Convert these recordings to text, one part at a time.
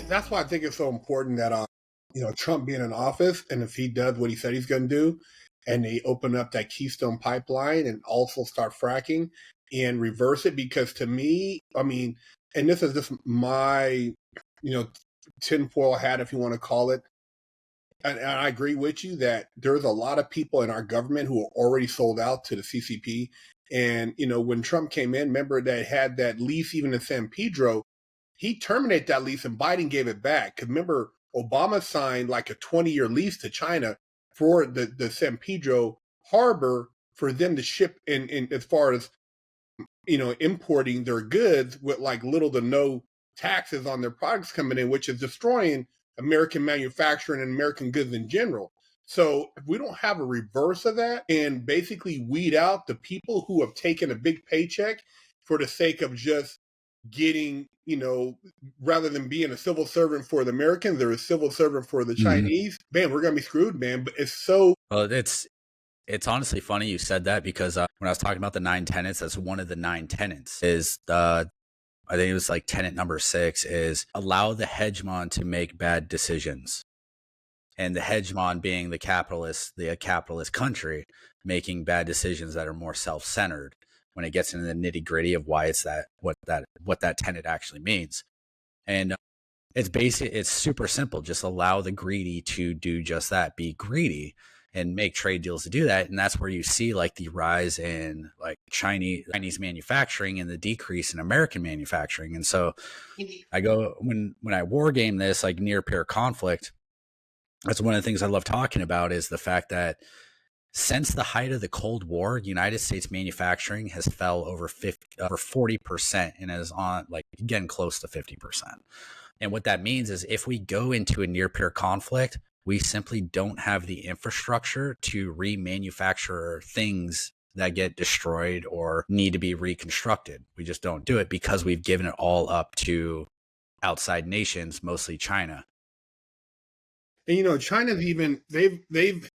that's why I think it's so important that Trump being in office, and if he does what he said he's going to do, and they open up that Keystone pipeline and also start fracking and reverse it, because to me, I mean, and this is just my you know tinfoil hat, if you want to call it. And I agree with you that there's a lot of people in our government who are already sold out to the CCP. And when Trump came in, remember that had that lease even in San Pedro, he terminated that lease and Biden gave it back. Because remember, Obama signed like a 20-year lease to China for the San Pedro harbor for them to ship in as far as importing their goods with like little to no taxes on their products coming in, which is destroying American manufacturing and American goods in general. So if we don't have a reverse of that and basically weed out the people who have taken a big paycheck for the sake of just getting, rather than being a civil servant for the Americans, they're a civil servant for the Chinese, man, we're going to be screwed, man. But it's so... Well, it's honestly funny you said that, because when I was talking about the 9 tenets, that's one of the 9 tenets is I think it was like tenet number 6 is allow the hegemon to make bad decisions. And the hegemon being the capitalist country making bad decisions that are more self-centered when it gets into the nitty-gritty of why it's what that tenet actually means. And it's super simple. Just allow the greedy to do just that, be greedy and make trade deals to do that. And that's where you see like the rise in like Chinese manufacturing and the decrease in American manufacturing. And so I go, when I war game this like near peer conflict, that's one of the things I love talking about is the fact that since the height of the Cold War, United States manufacturing has fell over 40% and is on like getting close to 50%. And what that means is if we go into a near peer conflict, we simply don't have the infrastructure to remanufacture things that get destroyed or need to be reconstructed. We just don't do it because we've given it all up to outside nations, mostly China. And China's even they've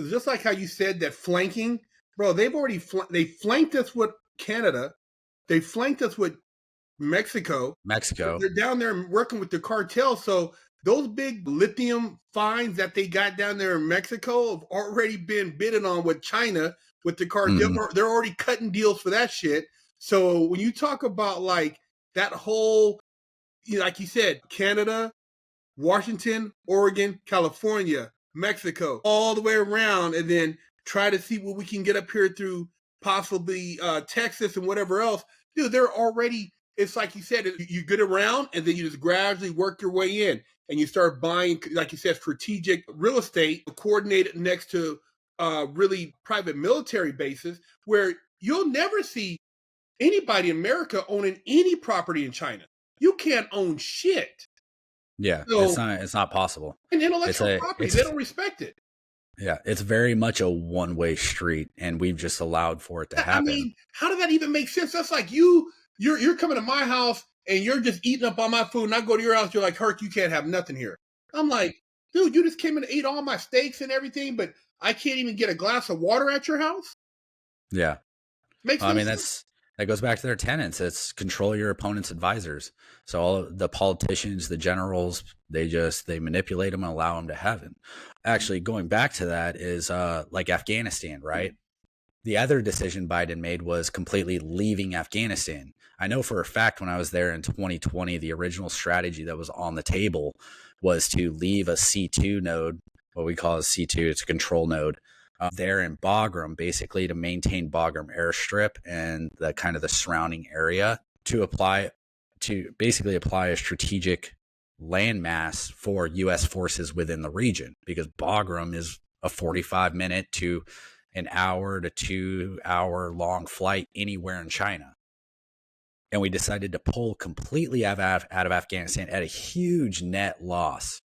just like how you said that flanking, bro. They've already they flanked us with Canada, they flanked us with Mexico. They're down there working with the cartel. So those big lithium finds that they got down there in Mexico have already been bidded on with China with the cartel. They're already cutting deals for that shit. So when you talk about like that whole, like you said, Canada, Washington, Oregon, California, Mexico, all the way around, and then try to see what we can get up here through possibly Texas and whatever else. Dude, they're already... It's like you said, you get around and then you just gradually work your way in and you start buying, like you said, strategic real estate coordinated next to really private military bases where you'll never see anybody in America owning any property in China. You can't own shit. Yeah, so, it's not possible. And intellectual property, they don't respect it. Yeah, it's very much a one-way street, and we've just allowed for it to happen. I mean, how does that even make sense? That's like you're coming to my house and you're just eating up all my food, and I go to your house, you're like, Herc, you can't have nothing here. I'm like, dude, you just came in and ate all my steaks and everything, but I can't even get a glass of water at your house? Yeah. Makes no sense. That goes back to their tenets. It's control your opponent's advisors. So all the politicians, the generals, they manipulate them and allow them to have it. Actually, going back to that is like Afghanistan, right? The other decision Biden made was completely leaving Afghanistan. I know for a fact when I was there in 2020, the original strategy that was on the table was to leave a C2 node, what we call a C2, it's a control node, there in Bagram, basically to maintain Bagram airstrip and the kind of the surrounding area to basically apply a strategic landmass for U.S. forces within the region, because Bagram is a 45-minute to an hour to 2 hour long flight anywhere in China. And we decided to pull completely out of Afghanistan at a huge net loss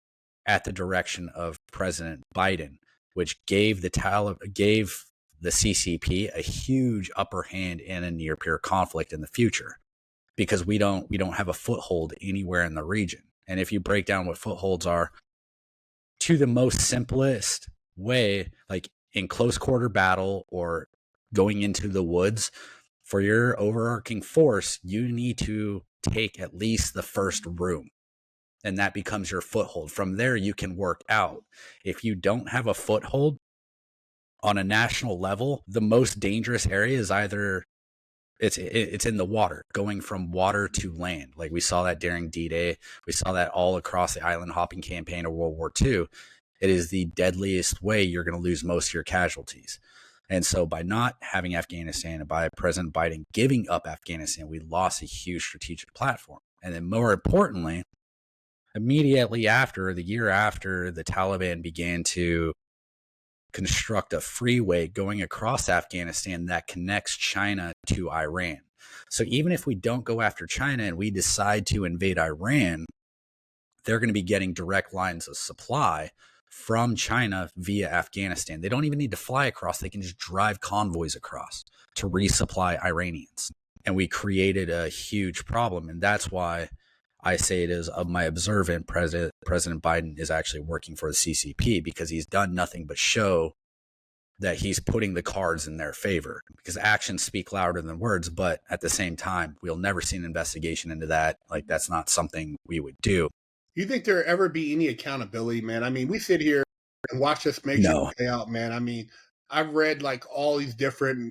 at the direction of President Biden, which gave the CCP a huge upper hand in a near peer conflict in the future, because we don't have a foothold anywhere in the region. And if you break down what footholds are to the most simplest way, like in close quarter battle or going into the woods, for your overarching force, you need to take at least the first room. and that becomes your foothold. From there, you can work out. If you don't have a foothold on a national level, the most dangerous area is either it's in the water, going from water to land. Like we saw that during D-Day. We saw that all across the island hopping campaign of World War II. It is the deadliest way you're going to lose most of your casualties. And so by not having Afghanistan and by President Biden giving up Afghanistan, we lost a huge strategic platform. And then more importantly, immediately after, the year after, the Taliban began to construct a freeway going across Afghanistan that connects China to Iran. So even if we don't go after China and we decide to invade Iran, they're going to be getting direct lines of supply from China via Afghanistan. They don't even need to fly across. They can just drive convoys across to resupply Iranians. And we created a huge problem. And that's why I say it is of my observant President Biden is actually working for the CCP, because he's done nothing but show that he's putting the cards in their favor, because actions speak louder than words. But at the same time, we'll never see an investigation into that. Like, that's not something we would do. You think there ever be any accountability, man? I mean, we sit here and watch this make it play out, man. I mean, I've read like all these different,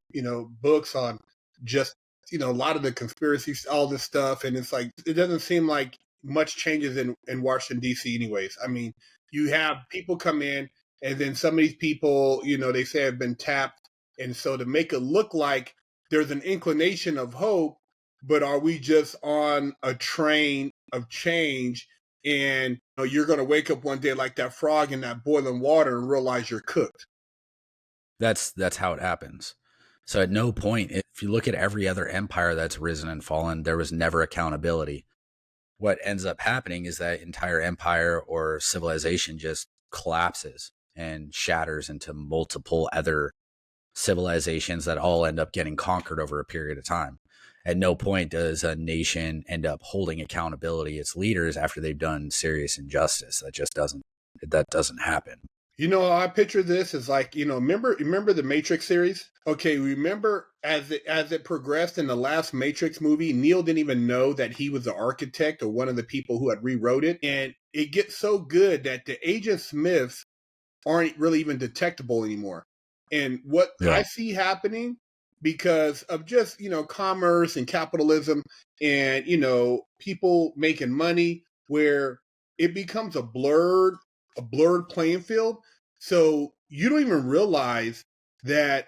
books on just, a lot of the conspiracies, all this stuff. And it's like, it doesn't seem like much changes in Washington, D.C. anyways. I mean, you have people come in and then some of these people, they say have been tapped. And so to make it look like there's an inclination of hope, but are we just on a train of change? And you're going to wake up one day like that frog in that boiling water and realize you're cooked. That's how it happens. So at no point, if you look at every other empire that's risen and fallen, there was never accountability. What ends up happening is that entire empire or civilization just collapses and shatters into multiple other civilizations that all end up getting conquered over a period of time. At no point does a nation end up holding accountability its leaders after they've done serious injustice. That doesn't happen. I picture this as like, remember the Matrix series? Okay, remember as it progressed in the last Matrix movie, Neo didn't even know that he was the architect or one of the people who had rewrote it. And it gets so good that the Agent Smiths aren't really even detectable anymore. And what I see happening because of just, commerce and capitalism and, people making money, where it becomes a blurred playing field. So you don't even realize that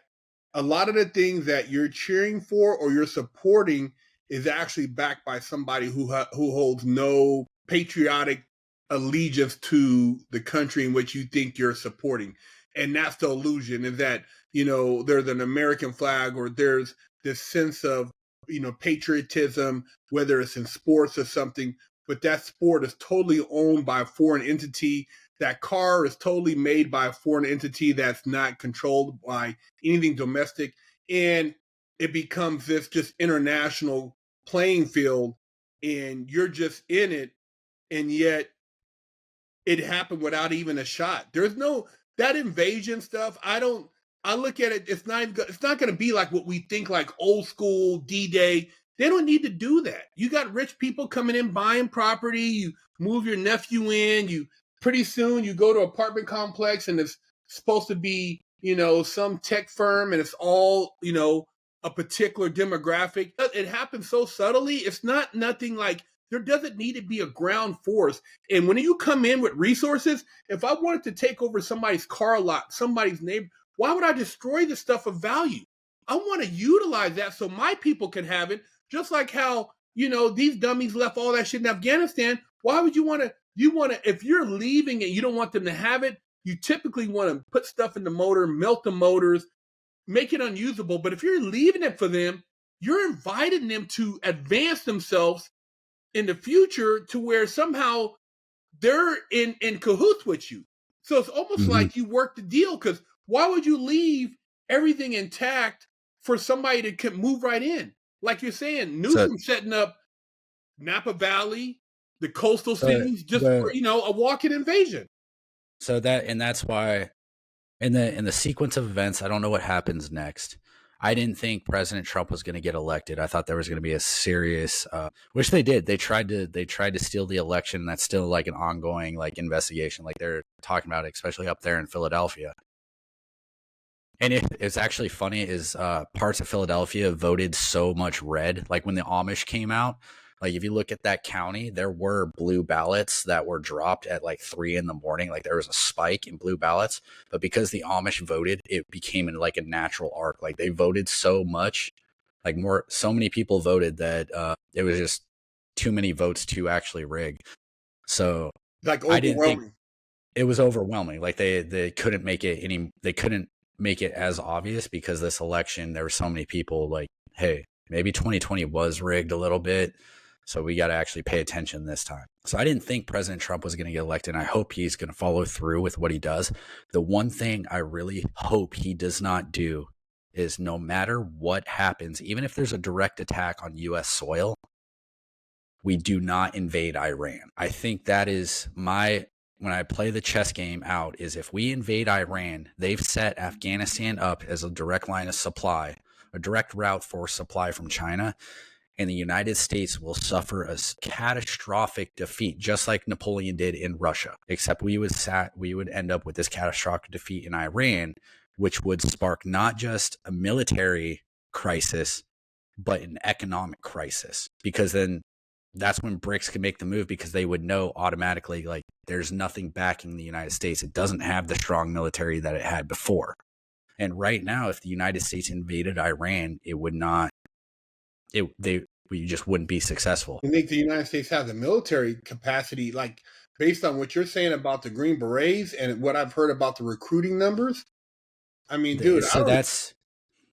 a lot of the things that you're cheering for or you're supporting is actually backed by somebody who holds no patriotic allegiance to the country in which you think you're supporting. And that's the illusion, is that, there's an American flag or there's this sense of, patriotism, whether it's in sports or something, but that sport is totally owned by a foreign entity. That car is totally made by a foreign entity that's not controlled by anything domestic. And it becomes this just international playing field, and you're just in it. And yet it happened without even a shot. There's no, that invasion stuff. I look at it. It's not going to be like what we think, like old school D-Day. They don't need to do that. You got rich people coming in, buying property. You move your nephew in. Pretty soon you go to an apartment complex and it's supposed to be, some tech firm, and it's all, a particular demographic. It happens so subtly. It's nothing like, there doesn't need to be a ground force. And when you come in with resources, if I wanted to take over somebody's car lot, somebody's neighbor, why would I destroy the stuff of value? I want to utilize that so my people can have it, just like how, these dummies left all that shit in Afghanistan. Why would you want to, if you're leaving and you don't want them to have it, you typically want to put stuff in the motor, melt the motors, make it unusable. But if you're leaving it for them, you're inviting them to advance themselves in the future to where somehow they're in cahoots with you. So it's almost like you work the deal, because why would you leave everything intact for somebody to move right in? Like you're saying, Newsom setting up Napa Valley, the coastal cities, just for, a walk-in invasion. So that's why in the sequence of events, I don't know what happens next. I didn't think President Trump was going to get elected. I thought there was going to be a serious, which they did. They tried to steal the election. That's still like an ongoing like investigation. Like they're talking about it, especially up there in Philadelphia. And it's actually funny is parts of Philadelphia voted so much red. Like when the Amish came out, like if you look at that county, there were blue ballots that were dropped at like 3 a.m. Like there was a spike in blue ballots, but because the Amish voted, it became like a natural arc. Like they voted so much, like so many people voted that it was just too many votes to actually rig. So Like I didn't think overwhelming. it was overwhelming. Like they couldn't make it they couldn't make it as obvious because this election, there were so many people like, hey, maybe 2020 was rigged a little bit. So we got to actually pay attention this time. So I didn't think President Trump was going to get elected. And I hope he's going to follow through with what he does. The one thing I really hope he does not do is no matter what happens, even if there's a direct attack on U.S. soil, we do not invade Iran. I think that is when I play the chess game out, is if we invade Iran, they've set Afghanistan up as a direct line of supply, a direct route for supply from China, and the United States will suffer a catastrophic defeat, just like Napoleon did in Russia, except we would end up with this catastrophic defeat in Iran, which would spark not just a military crisis, but an economic crisis, because then that's when BRICS can make the move, because they would know automatically, like, there's nothing backing the United States. It doesn't have the strong military that it had before. And right now, if the United States invaded Iran, it would not, we just wouldn't be successful. You think the United States has the military capacity, like based on what you're saying about the Green Berets and what I've heard about the recruiting numbers? I mean, dude,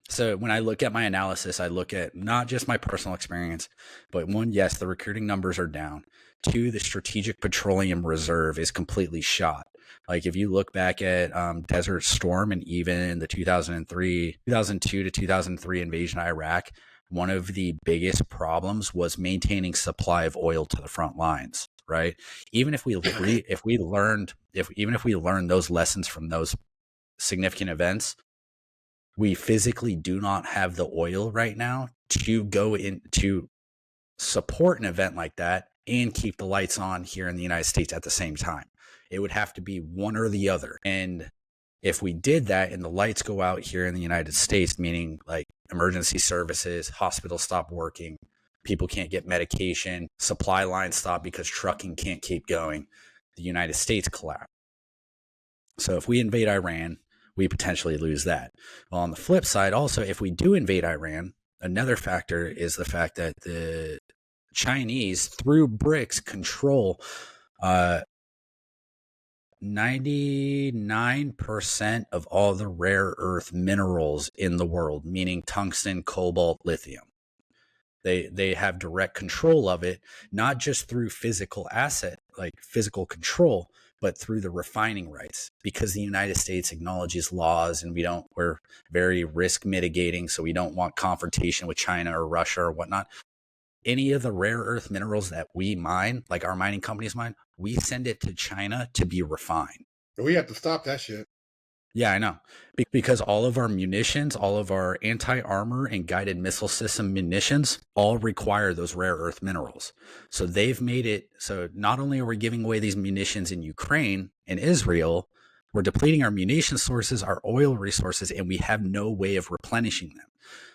So when I look at my analysis, I look at not just my personal experience, but one, yes, the recruiting numbers are down. Two, the Strategic Petroleum Reserve is completely shot. Like if you look back at Desert Storm and even the 2002 to 2003 invasion of Iraq, one of the biggest problems was maintaining supply of oil to the front lines. Right. Even if we learned those lessons from those significant events, we physically do not have the oil right now to go in to support an event like that and keep the lights on here in the United States at the same time. It would have to be one or the other. And if we did that and the lights go out here in the United States, meaning like emergency services, hospitals stop working, people can't get medication, supply lines stop because trucking can't keep going, the United States collapse. So if we invade Iran, we potentially lose that. Well, on the flip side, also, if we do invade Iran, another factor is the fact that the Chinese, through BRICS, control 99% of all the rare earth minerals in the world, meaning tungsten, cobalt, lithium. They have direct control of it, not just through physical control, but through the refining rights, because the United States acknowledges laws and we're very risk mitigating. So we don't want confrontation with China or Russia or whatnot. Any of the rare earth minerals that we mine, like our mining companies mine, we send it to China to be refined. We have to stop that shit. Yeah, I know. Because all of our munitions, all of our anti-armor and guided missile system munitions all require those rare earth minerals. So they've made it so not only are we giving away these munitions in Ukraine and Israel, we're depleting our munition sources, our oil resources, and we have no way of replenishing them.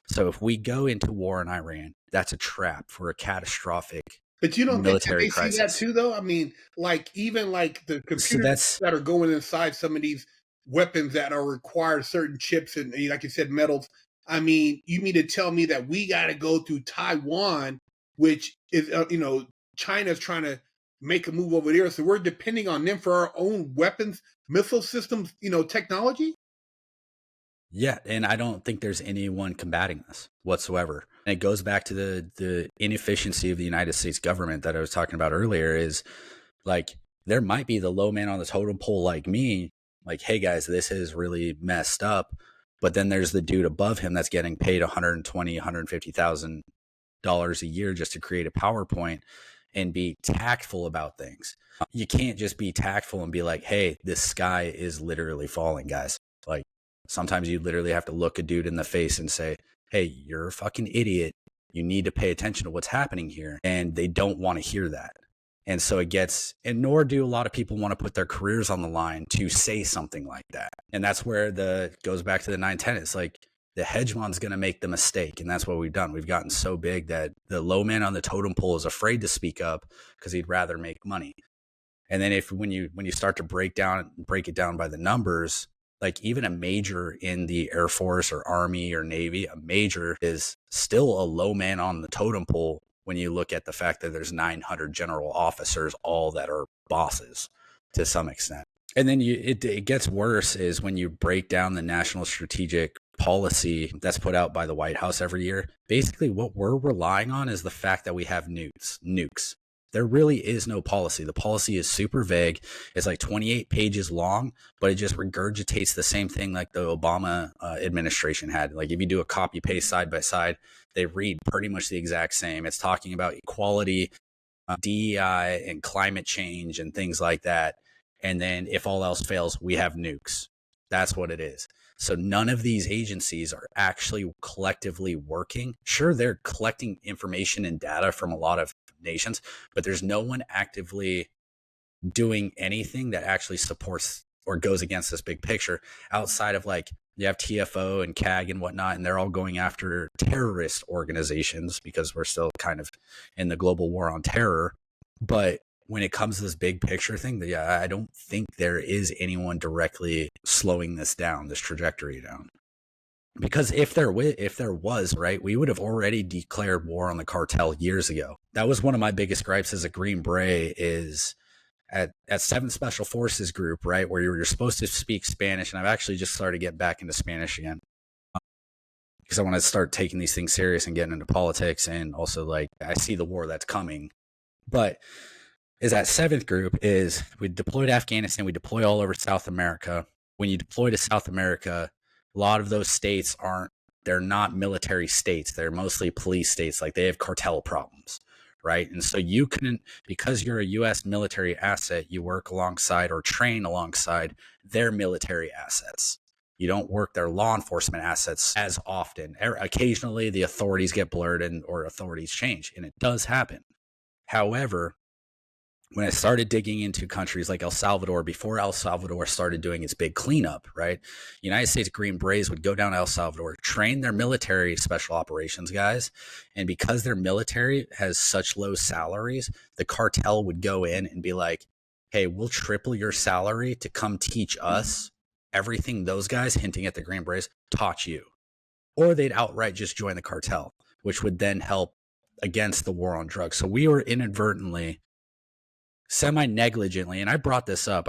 So if we go into war in Iran, that's a trap for a catastrophic but you don't military think they crisis. see that too, though? I mean, like even like the computers that are going inside some of these weapons that are required certain chips and, like you said, metals. I mean, you mean to tell me that we got to go through Taiwan, which is, China's trying to make a move over there. So we're depending on them for our own weapons, missile systems, technology? Yeah, and I don't think there's anyone combating this whatsoever. And it goes back to the inefficiency of the United States government that I was talking about earlier, is like there might be the low man on the totem pole like me, like, hey guys, this is really messed up. But then there's the dude above him that's getting paid $120,000, $150,000 a year just to create a PowerPoint and be tactful about things. You can't just be tactful and be like, hey, this sky is literally falling, guys. Like, Sometimes you literally have to look a dude in the face and say, hey, you're a fucking idiot. You need to pay attention to what's happening here. And they don't want to hear that. And so it gets, and nor do a lot of people want to put their careers on the line to say something like that. And that's where goes back to the 910. It's like the hegemon's going to make the mistake. And that's what we've done. We've gotten so big that the low man on the totem pole is afraid to speak up because he'd rather make money. And then when you start to break it down by the numbers, like even a major in the Air Force or Army or Navy, a major is still a low man on the totem pole when you look at the fact that there's 900 general officers, all that are bosses to some extent. And then it gets worse is when you break down the national strategic policy that's put out by the White House every year. Basically, what we're relying on is the fact that we have nukes. There really is no policy. The policy is super vague. It's like 28 pages long, but it just regurgitates the same thing like the Obama administration had. Like if you do a copy paste side by side, they read pretty much the exact same. It's talking about equality, DEI, and climate change and things like that. And then if all else fails, we have nukes. That's what it is. So none of these agencies are actually collectively working. Sure, they're collecting information and data from a lot of nations, but there's no one actively doing anything that actually supports or goes against this big picture outside of like you have TFO and CAG and whatnot, and they're all going after terrorist organizations because we're still kind of in the global war on terror. But when it comes to this big picture thing, yeah, I don't think there is anyone directly slowing this trajectory down. Because if there was, right, we would have already declared war on the cartel years ago. That was one of my biggest gripes as a Green Beret is at 7th Special Forces Group, right, where you're supposed to speak Spanish. And I've actually just started getting back into Spanish again because I want to start taking these things serious and getting into politics. And also, like, I see the war that's coming. But is that 7th group is we deployed to Afghanistan. We deploy all over South America. When you deploy to South America, a lot of those states they're not military states. They're mostly police states. Like they have cartel problems, right? And so you couldn't, because you're a U.S. military asset, you work alongside or train alongside their military assets. You don't work their law enforcement assets as often. Occasionally the authorities get blurred or authorities change, and it does happen. However, when I started digging into countries like El Salvador, before El Salvador started doing its big cleanup, right? United States Green Berets would go down to El Salvador, train their military special operations guys. And because their military has such low salaries, the cartel would go in and be like, hey, we'll triple your salary to come teach us everything those guys, hinting at the Green Berets, taught you. Or they'd outright just join the cartel, which would then help against the war on drugs. So we were inadvertently, semi-negligently, and I brought this up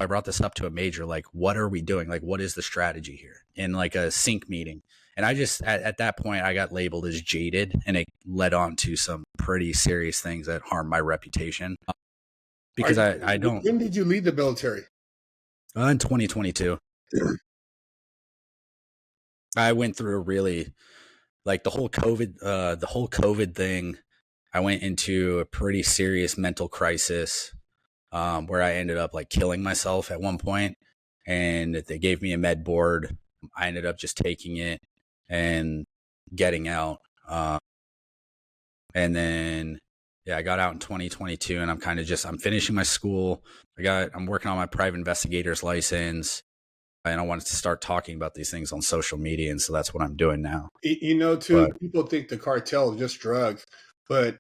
to a major, like, what are we doing? Like, what is the strategy here? In like a sync meeting. And I just, at that point, I got labeled as jaded, and it led on to some pretty serious things that harmed my reputation. Because I don't. When did you leave the military? In 2022. I went through a really, like the whole COVID thing, I went into a pretty serious mental crisis. Where I ended up like killing myself at one point, and they gave me a med board. I ended up just taking it and getting out. And then, yeah, I got out in 2022, and I'm finishing my school. I'm working on my private investigator's license, and I wanted to start talking about these things on social media. And so that's what I'm doing now. People think the cartel is just drugs, but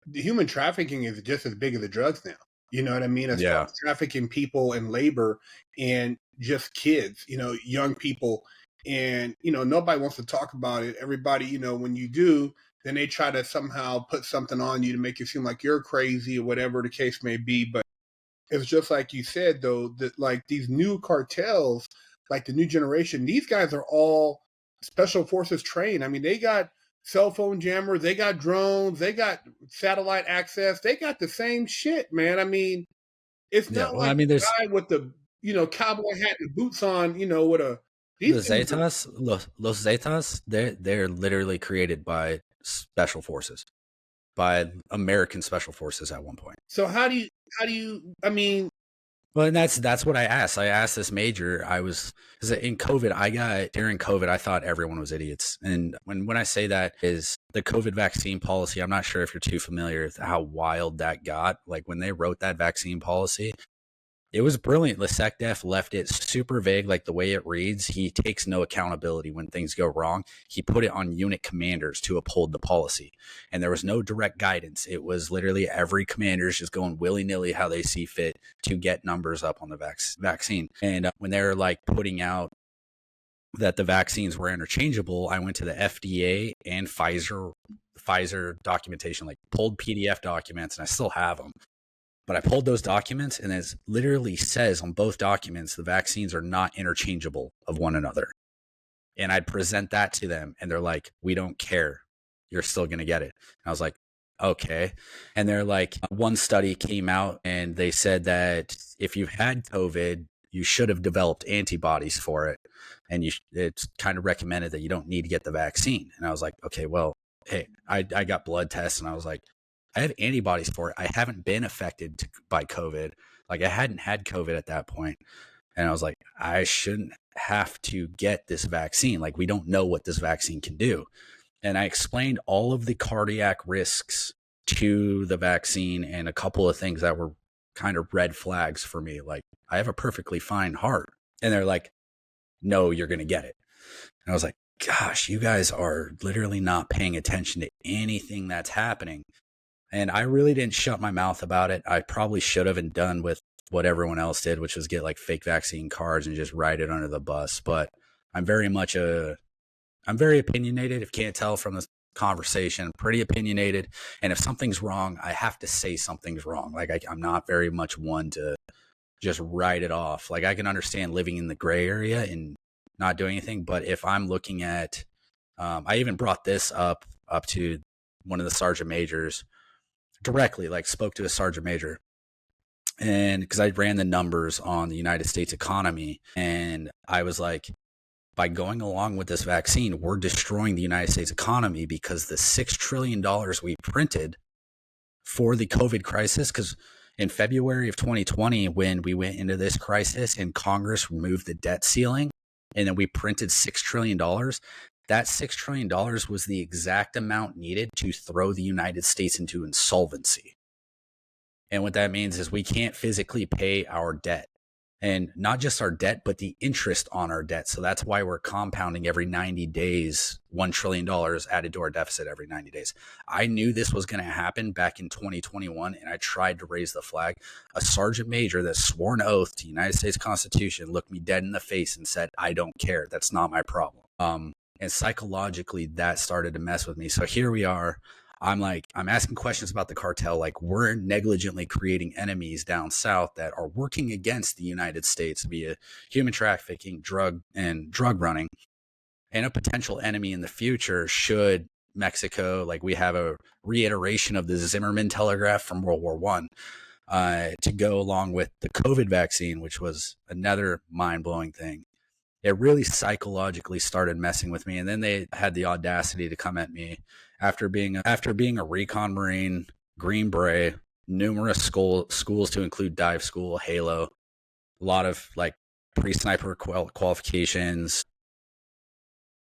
the human trafficking is just as big as the drugs now. You know what I mean? As far as trafficking people and labor and just kids, young people. And, nobody wants to talk about it. Everybody, when you do, then they try to somehow put something on you to make you seem like you're crazy or whatever the case may be. But it's just like you said, though, that like these new cartels, like the new generation, these guys are all special forces trained. I mean, they got cell phone jammers, they got drones, they got satellite access, they got the same shit, man. I mean, it's not the guy with the cowboy hat and boots on, with a Los Zetas, they're literally created by special forces, by American special forces at one point. So how do you I mean, Well, and that's what I asked. I asked this major. Because in COVID, during COVID, I thought everyone was idiots. And when I say that is the COVID vaccine policy, I'm not sure if you're too familiar with how wild that got. Like when they wrote that vaccine policy, it was brilliant. Lesekdef left it super vague, like the way it reads. He takes no accountability when things go wrong. He put it on unit commanders to uphold the policy. And there was no direct guidance. It was literally every commander's just going willy-nilly how they see fit to get numbers up on the vaccine. And when they're like putting out that the vaccines were interchangeable, I went to the FDA and Pfizer documentation, like pulled PDF documents, and I still have them. But I pulled those documents, and it literally says on both documents the vaccines are not interchangeable of one another. And I'd present that to them, and they're like, we don't care. You're still going to get it. And I was like, okay. And they're like, one study came out, and they said that if you've had COVID, you should have developed antibodies for it. And it's kind of recommended that you don't need to get the vaccine. And I was like, okay, well, hey, I got blood tests, and I was like, I have antibodies for it. I haven't been affected by COVID. Like I hadn't had COVID at that point. And I was like, I shouldn't have to get this vaccine. Like we don't know what this vaccine can do. And I explained all of the cardiac risks to the vaccine and a couple of things that were kind of red flags for me. Like I have a perfectly fine heart. And they're like, no, you're going to get it. And I was like, gosh, you guys are literally not paying attention to anything that's happening. And I really didn't shut my mouth about it. I probably should have and done with what everyone else did, which was get like fake vaccine cards and just ride it under the bus. But I'm very opinionated. If you can't tell from this conversation, pretty opinionated. And if something's wrong, I have to say something's wrong. Like I'm not very much one to just write it off. Like I can understand living in the gray area and not doing anything. But if I'm looking at, I even brought this up to one of the sergeant majors directly, like spoke to a sergeant major, and because I ran the numbers on the United States economy, and I was like, by going along with this vaccine, we're destroying the United States economy because the $6 trillion we printed for the COVID crisis, because in February of 2020, when we went into this crisis and Congress removed the debt ceiling, and then we printed $6 trillion, that $6 trillion was the exact amount needed to throw the United States into insolvency. And what that means is we can't physically pay our debt. And not just our debt, but the interest on our debt. So that's why we're compounding every 90 days, $1 trillion added to our deficit every 90 days. I knew this was going to happen back in 2021, and I tried to raise the flag. A sergeant major that swore an oath to the United States Constitution looked me dead in the face and said, I don't care. That's not my problem. And psychologically, that started to mess with me. So here we are. I'm asking questions about the cartel. Like we're negligently creating enemies down south that are working against the United States via human trafficking, drug running, and a potential enemy in the future should Mexico, like we have a reiteration of the Zimmerman telegraph from World War I, to go along with the COVID vaccine, which was another mind-blowing thing. It really psychologically started messing with me. And then they had the audacity to come at me after being a Recon Marine, Green Beret, numerous schools to include dive school, Halo, a lot of like pre-sniper qualifications,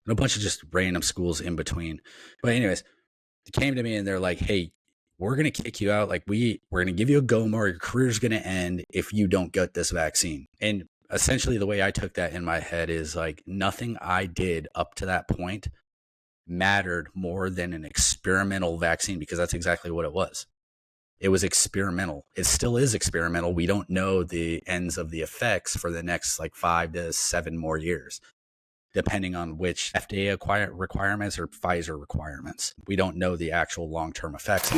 and a bunch of just random schools in between. But anyways, they came to me and they're like, hey, we're going to kick you out. Like we're going to give you a GOMOR. Your career's going to end if you don't get this vaccine. And essentially the way I took that in my head is like nothing I did up to that point mattered more than an experimental vaccine, because that's exactly what it was. It was experimental. It still is experimental. We don't know the ends of the effects for the next like 5 to 7 more years, depending on which FDA requirements or Pfizer requirements. We don't know the actual long-term effects.